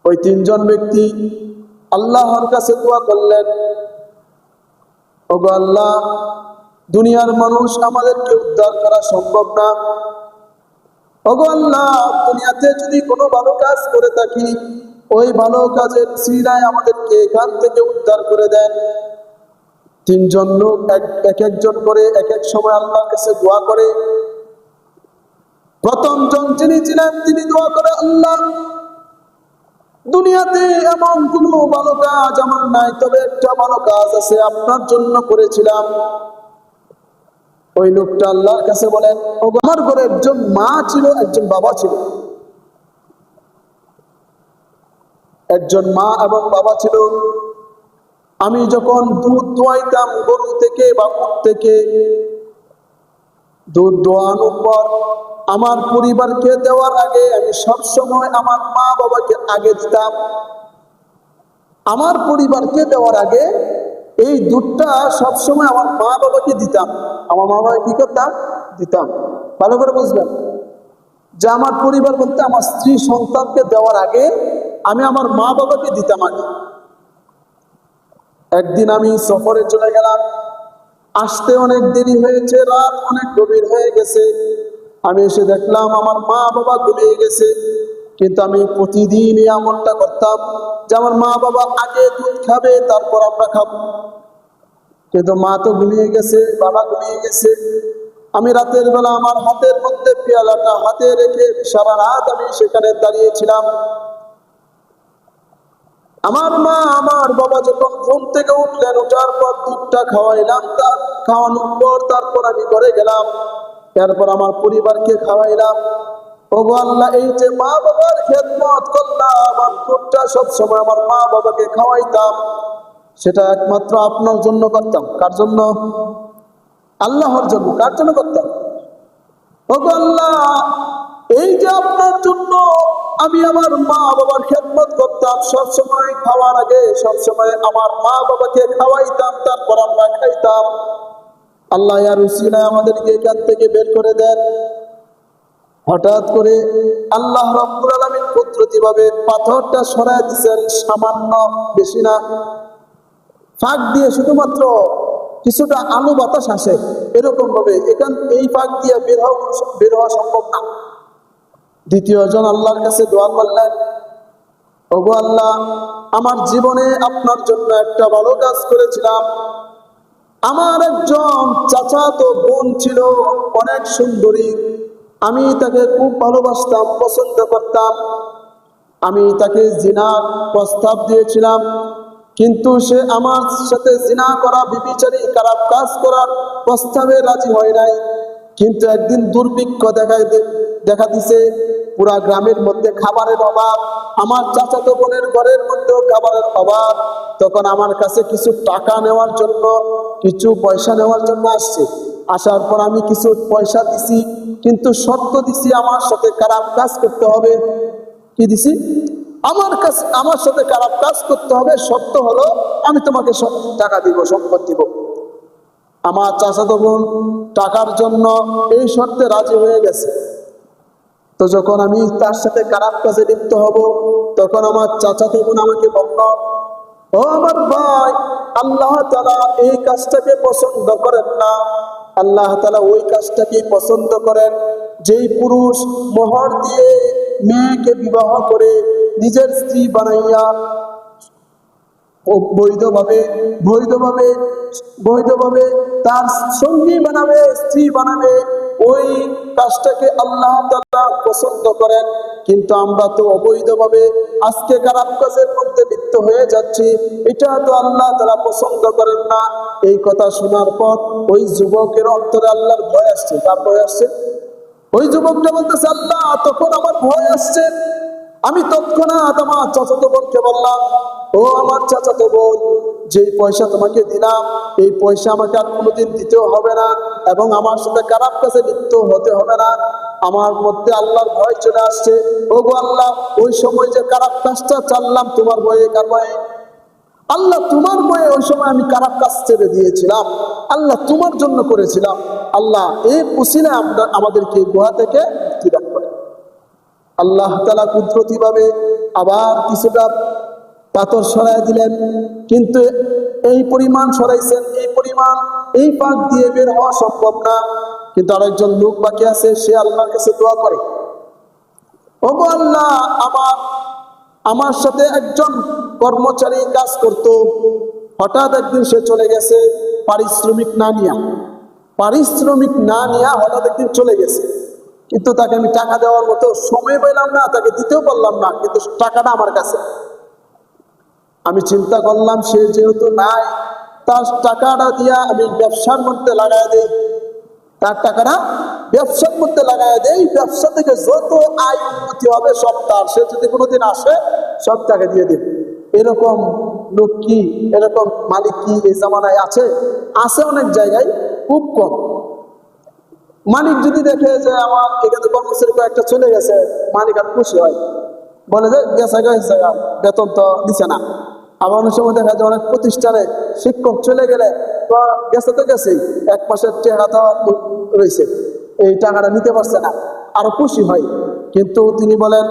ওই তিনজন ব্যক্তি আল্লাহর কাছে দোয়া করলেন, ওগো আল্লাহ, দুনিয়ার মানুষ আমাদেরকে উদ্ধার করা সম্ভব না। ওগো আল্লাহ, দুনিয়াতে যদি কোনো ভালো কাজ করে থাকি, ওই ভালো কাজের সিলায় আমাদেরকে এখান থেকে উদ্ধার করে দেন। তিনজন লোক এক একজন করে এক এক সময় আল্লাহর কাছে দোয়া করে। প্রথম জন যিনি ছিলেন তিনি দোয়া করে, আল্লাহ, দুনিয়াতে এমন কোনো ভালো কাজ আমার নাই, তবে একটা ভালো কাজ আছে, আপনার জন্য করেছিলাম। ওই লোকটা আল্লাহর কাছে বলেন, আমার ঘরে একজন মা ছিল, একজন বাবা ছিল, একজন মা এবং বাবা ছিল। আমি যখন দুধ দোয়াইতাম গরু থেকে বা উট থেকে, দুধ দোয়ানোর পর আমার পরিবারকে দেওয়ার আগে আমি সবসময় আমার মা বাবাকে আগে দিতাম। আমার পরিবারকে দেওয়ার আগে এই দুধটা সবসময় আমার মা বাবাকে দিতাম। আমার মা বাবাকে কি করতাম? দিতাম। ভালো করে বুঝবেন যে আমার পরিবার বলতে আমার স্ত্রী সন্তানকে দেওয়ার আগে আমি আমার মা বাবাকে দিতাম আগে। একদিন আমি সফরে চলে গেলাম, আসতে অনেক দেরি হয়েছে, রাত অনেক গভীর হয়ে গেছে। আমি এসে দেখলাম আমার মা বাবা ঘুমিয়ে গেছে, কিন্তু আমি প্রতিদিন এই আমলটা করতাম যে আমার মা বাবা আগে দুধ খাবে, তারপর আমরা খাবো। কিন্তু মা তো ঘুমিয়ে গেছে, বাবা ঘুমিয়ে গেছে। আমি রাতের বেলা আমার হাতের মধ্যে পেয়ালাটা হাতে রেখে সারা রাত আমি সেখানে দাঁড়িয়েছিলাম। আমার মা আমার বাবা যখন ঘুম থেকে উঠলেন, ওঠার পর দুধটা খাওয়াইলাম, তার খাওয়ানোর পর তারপর আমি ঘরে গেলাম, তারপর আমার পরিবারকে খাওয়াইলাম। ওগো আল্লাহ, এই যে মা বাবার খেদমত করলাম, আমার দুধটা সবসময় আমার মা বাবাকে খাওয়াইতাম, সেটা একমাত্র আপনার জন্য করতাম। কার জন্য? আল্লাহর জন্য। কার জন্য করতাম? ওগো আল্লাহ, এই যে আপনার জন্য আমি আমার মা বাবার খেদমত করতাম, সবসময় খাওয়ার আগে সবসময় আমার মা বাবাকে খাওয়াইতাম, তারপর আমরা খাইতাম। আল্লাহ আর উসিলায় আমাদেরকে এখান থেকে বের করে দেন। হঠাৎ করে আল্লাহ রাব্বুল আলামিন কুদরতিভাবে পাথরটা সরায় দিয়েছেন, সামান্য, বেশি না, ফাঁক দিয়ে শুধুমাত্র কিছুটা আলো বাতাস আসে, এরকম ভাবে এই ফাঁক দিয়ে বের হওয়া সম্ভব না। দ্বিতীয় জন আল্লাহর কাছে দোয়া করলেন, ওগো আল্লাহ, আমার জীবনে আপনার জন্য একটা ভালো কাজ করেছিলাম। আমার একজন চাচাতো বোন ছিল, অনেক সুন্দরী, আমি তাকে খুব ভালোবাসতাম, পছন্দ করতাম। আমি তাকে জিনার প্রস্তাব দিয়েছিলাম, কিন্তু সে আমার সাথে জিনা করা, ব্যভিচারী খারাপ কাজ করার প্রস্তাবে রাজি হয় নাই। কিন্তু একদিন দুর্ভিক্ষ দেখা দিছে, পুরা গ্রামের মধ্যে খাবারের অভাব, আমার চাচাতো বোনের ঘরের মধ্যেও খাবারের অভাব। তখন আমার কাছে কিছু টাকা নেওয়ার জন্য, কিছু পয়সা নেওয়ার জন্য আসছে। আসার পর আমি কিছু পয়সা দিছি, কিন্তু শর্ত দিছি আমার সাথে খারাপ কাজ করতে হবে। কি দিছি? আমার সাথে খারাপ কাজ করতে হবে, শর্ত হলো আমি তোমাকে টাকা দিব, সম্পদ দিব। আমার চাচাতো বোন টাকার জন্য এই শর্তে রাজি হয়ে গেছে। তো যখন আমি তার সাথে খারাপ কাজে লিপ্ত হব, তখন আমার চাচাতো বোন আমাকে বলল, ও আমার ভাই, আল্লাহ তাআলা এই কাজটাকে পছন্দ করেন না। আল্লাহ তাআলা ওই কাজটাকে পছন্দ করেন যেই পুরুষ মোহর দিয়ে মেয়েকে বিবাহ করে নিজের স্ত্রী বানাইয়া বৈধভাবে তার সঙ্গী বানাবে, স্ত্রী বানাবে, ওই কাজটাকে আল্লাহ তাআলা পছন্দ করেন। কিন্তু আমরা তো অবৈধভাবে আজকে খারাপ কাজের মধ্যে লিপ্ত হয়ে যাচ্ছি, এটা তো আল্লাহ তাআলা পছন্দ করেন না। এই কথা শোনার পর ওই যুবকের অন্তরে আল্লাহর ভয় আসছে। তার ভয় আসছে। ওই যুবকটা বলতেছে, আল্লাহ, তখন আমার ভয় আসছে। আমি তৎক্ষণাৎ আমার চাচাতো বোনকে বললাম, ও আমার চাচাতো বোন, যেই পয়সা তোমাকে দিলাম, এই পয়সা আমাকে আর কোনোদিন দিতেও হবে না, এবং আমার সাথে খারাপ কাজে লিপ্ত হতে হবে না। আমার মধ্যে আল্লাহর ভয় চলে আসছে। ওগো আল্লাহ, ওই সময় যে খারাপ কাজটা চাললাম তোমার ভয়ে, কার ভয়ে? আল্লাহ, তোমার ভয়ে ওই সময় আমি খারাপ কাজ ছেড়ে দিয়েছিলাম। আল্লাহ, তোমার জন্য করেছিলাম। আল্লাহ, এই উসিলায় আমাদেরকে গুনাহ থেকে মুক্তি দান করে। আল্লাহ তাআলা কুদরতিভাবে আবার কিছুটা পাথর সরাই দিলেন, কিন্তু এই পরিমাণ সরাইছেন, এই পরিমাণ, এই ফাঁক দিয়ে বের হওয়া সম্ভব না। কিন্তু আরেকজন লোক বাকি আছে, সে আল্লাহর কাছে দোয়া করে, ওগো আল্লাহ, আমার সাথে একজন কর্মচারী কাজ করত, হঠাৎ একদিন সে চলে গেছে পারিশ্রমিক না নিয়া হঠাৎ একদিন চলে গেছে, কিন্তু তাকে আমি টাকা দেওয়ার মতো সময় পেলাম না, তাকে দিতেও পারলাম না, কিন্তু টাকাটা আমার কাছে। আমি চিন্তা করলাম সে যেহেতু নাই, তার টাকাটা দিয়া আমি ব্যবসার মধ্যে লাগাই দেই, তার টাকাটা ব্যবসার মধ্যে লাগাই দেই, ব্যবসা থেকে যত আয় উন্নতি হবে সব তার, সে যদি কোনোদিন আসে সব টাকা দিয়ে দিন। এরকম লোক কি, এরকম মালিক কি এই জামানায় আছে? আছে অনেক জায়গায়, খুব কম। মালিক যদি দেখে যে আমার এখানে কর্মচারী কয়েকটা চলে গেছে, মালিক আর খুশি হয়, বলে যে গেছে বেতন তো দিচ্ছে না। আবার অনেক সময় দেখা যায় অনেক প্রতিষ্ঠানে শিক্ষক চলে গেলে তো গেছে তো গেছেই, 1 মাসের টাকা তো রয়েছে, এই টাকাটা নিতে পারছে না, আরো খুশি হয়। কিন্তু তিনি বলেন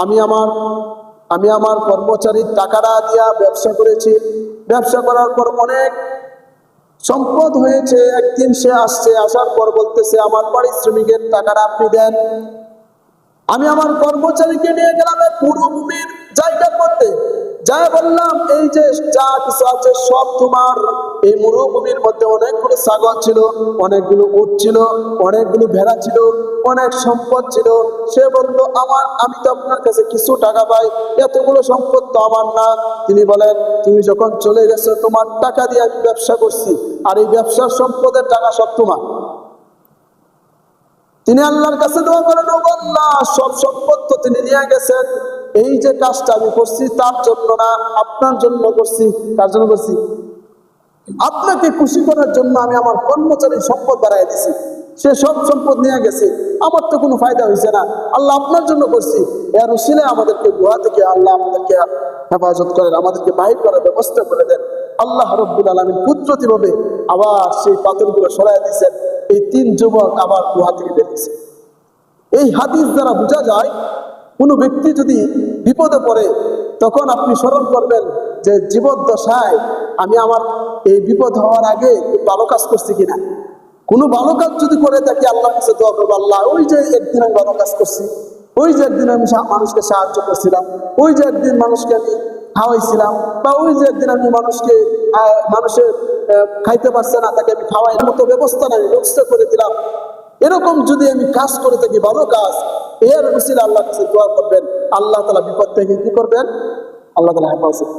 আমি আমার কর্মচারীর টাকাটা দিয়া ব্যবসা করেছি, ব্যবসা করার পর অনেক সম্পদ হয়েছে। একদিন সে আসছে, আসার পর বলতেছে আমার পারিশ্রমিকের টাকাটা আপনি দেন। আমি আমার কর্মচারীকে নিয়ে গেলাম এক মরুভূমির জায়গার মধ্যে, যাই বললাম এই যে যা কিছু আছে সব তোমার। এই মরুভূমির মধ্যে অনেকগুলো ছাগল ছিল, অনেকগুলো উট ছিল, অনেকগুলো ভেড়া ছিল, অনেক সম্পদ ছিল। সে বলল আমি তো আপনার কাছে কিছু টাকা পাই, এতগুলো সম্পদ তো আমার না। তিনি বলেন তুমি যখন চলে গেছো তোমার টাকা দিয়ে আমি ব্যবসা করছি, আর এই ব্যবসার সম্পদের টাকা সব তোমার। তিনি আল্লাহর কাছে দোয়া করেন, ও আল্লাহ, সব সম্পদ তো তিনি নিয়ে গেছেন, এই যে কাজটা আমি করছি তার জন্য না, আপনার জন্য করছি। তার জন্য করছি আপনাকে খুশি করার জন্য। আমি আমার কর্মচারীর সম্পদ বাড়াই দিছি, সে সব সম্পদ নিয়ে গেছে, আমার তো কোনো ফায়দা হয়েছে না, আল্লাহ আপনার জন্য করছি। এর উসিলে আমাদেরকে গুহা থেকে আল্লাহ আমাদেরকে হেফাজত করেন, আমাদেরকে বাহির করার ব্যবস্থা করে দেন। আল্লাহ রাব্বুল আলামিন কুদরতি ভাবে আবার সেই পাথরগুলো সরাই দিয়েছেন। এই 3 যুবক আবার গুহা থেকে বেরিয়েছে। এই হাদিস দ্বারা বোঝা যায়, কোনো ব্যক্তি যদি বিপদে পড়ে তখন আপনি স্মরণ করবেন যে জীবদ্দশায় আমি আমার এই বিপদ হওয়ার আগে ভালো কাজ করছি কিনা। কোনো ভালো কাজ যদি করে থাকি আল্লাহর কাছে দোয়া করবো, আল্লাহ ওই যে একদিন আমি ভালো কাজ করছি, ওই যে একদিন আমি মানুষকে সাহায্য করছিলাম, ওই যে একদিন মানুষকে আমি খাওয়াইছিলাম, বা ওই যে একদিন আমি মানুষের খাইতে পারছে না তাকে আমি খাওয়াই মতো ব্যবস্থা না আমি ব্যবস্থা করে দিলাম। এরকম যদি আমি কাজ করে থাকি ভালো কাজ, এর উসিলা আল্লাহর কাছে দোয়া করবেন, আল্লাহ তাআলা বিপদ থেকে কি করবেন, আল্লাহ তাআলা হেফাজত।